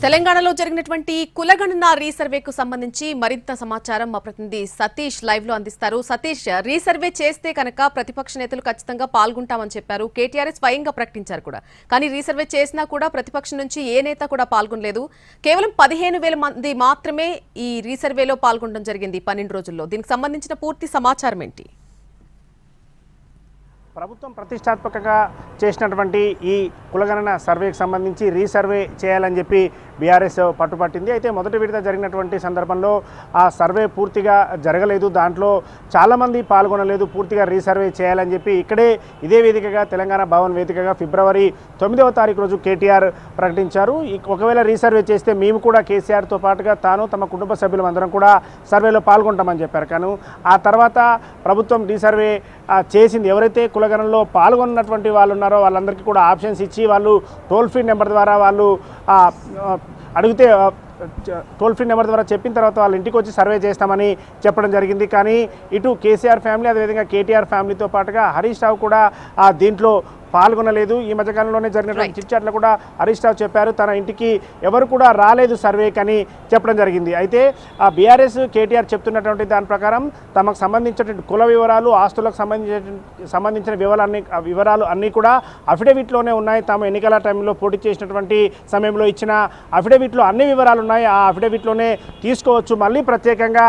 తెలంగాణలో జరిగినటువంటి కులగణన రీసర్వేకు సంబంధించి మరింత సమాచారం మా ప్రతినిధి సతీష్ లైవ్ లో అందిస్తారు. సతీష్, రీసర్వే చేస్తే కనుక ప్రతిపక్ష నేతలు ఖచ్చితంగా పాల్గొంటామని చెప్పారు. కేటీఆర్ స్వయంగా ప్రకటించారు కూడా. కానీ రీసర్వే చేసినా కూడా ప్రతిపక్షం నుంచి ఏ నేత కూడా పాల్గొనలేదు. కేవలం 15,000 మంది మాత్రమే ఈ రీసర్వేలో పాల్గొనడం జరిగింది 12 రోజుల్లో. దీనికి సంబంధించిన పూర్తి సమాచారం ఏంటి? ప్రభుత్వం ప్రతిష్టాత్మకంగా చేసినటువంటి ఈ కులగణన సర్వేకి సంబంధించి రీసర్వే చేయాలని చెప్పి బీఆర్ఎస్ పట్టుపట్టింది. అయితే మొదటి విడత జరిగినటువంటి సందర్భంలో ఆ సర్వే పూర్తిగా జరగలేదు. దాంట్లో చాలామంది పాల్గొనలేదు. పూర్తిగా రీసర్వే చేయాలని చెప్పి ఇక్కడే ఇదే వేదికగా తెలంగాణ భవన్ వేదికగా ఫిబ్రవరి 9వ తారీఖు రోజు కేటీఆర్ ప్రకటించారు. ఒకవేళ రీసర్వే చేస్తే మేము కూడా కేసీఆర్తో పాటుగా తాను తమ కుటుంబ సభ్యులు అందరం కూడా సర్వేలో పాల్గొంటామని చెప్పారు. కానీ ఆ తర్వాత ప్రభుత్వం రీసర్వే చేసింది. ఎవరైతే కులగణనలో పాల్గొన్నటువంటి వాళ్ళు ఉన్నారో వాళ్ళందరికీ కూడా ఆప్షన్స్ ఇచ్చి వాళ్ళు టోల్ ఫ్రీ నెంబర్ ద్వారా వాళ్ళు అడిగితే టోల్ ఫ్రీ నెంబర్ ద్వారా చెప్పిన తర్వాత వాళ్ళ ఇంటికి వచ్చి సర్వే చేస్తామని చెప్పడం జరిగింది. కానీ ఇటు కేసీఆర్ ఫ్యామిలీ అదేవిధంగా కేటీఆర్ ఫ్యామిలీతో పాటుగా హరీష్ రావు కూడా దీంట్లో పాల్గొనలేదు. ఈ మధ్యకాలంలోనే జరిగినటువంటి చిట్చాట్లో కూడా హరీష్ రావు చెప్పారు తన ఇంటికి ఎవరు కూడా రాలేదు సర్వేకి అని చెప్పడం జరిగింది. అయితే ఆ బీఆర్ఎస్ కేటీఆర్ చెప్తున్నటువంటి దాని ప్రకారం తమకు సంబంధించినటువంటి కుల వివరాలు, ఆస్తులకు సంబంధించిన వివరాలు అన్నీ కూడా అఫిడవిట్లోనే ఉన్నాయి. తాము ఎన్నికల టైంలో పోటీ చేసినటువంటి సమయంలో ఇచ్చిన అఫిడవిట్లో అన్ని వివరాలు ఉన్నాయి. ఆ అఫిడవిట్లోనే తీసుకోవచ్చు, మళ్ళీ ప్రత్యేకంగా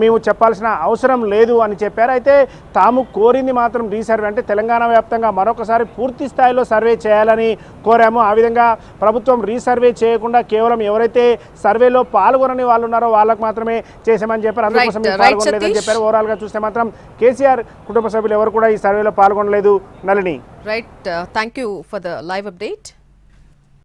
మేము చెప్పాల్సిన అవసరం లేదు అని చెప్పారు. అయితే తాము కోరింది మాత్రం రీసర్వే, అంటే తెలంగాణ వ్యాప్తంగా మరొకసారి పూర్తి స్థాయిలో సర్వే చేయాలని కోరాము. ఆ విధంగా ప్రభుత్వం రీసర్వే చేయకుండా కేవలం ఎవరైతే సర్వేలో పాల్గొనని వాళ్ళు ఉన్నారో వాళ్ళకు మాత్రమే చేసామని చెప్పారు. అందుకోసం పాల్గొనలేదని చెప్పారు. ఓవరాల్ గా చూస్తే మాత్రం కేసీఆర్ కుటుంబ సభ్యులు ఎవరు కూడా ఈ సర్వేలో పాల్గొనలేదు. Nalini, right, thank you for the live update.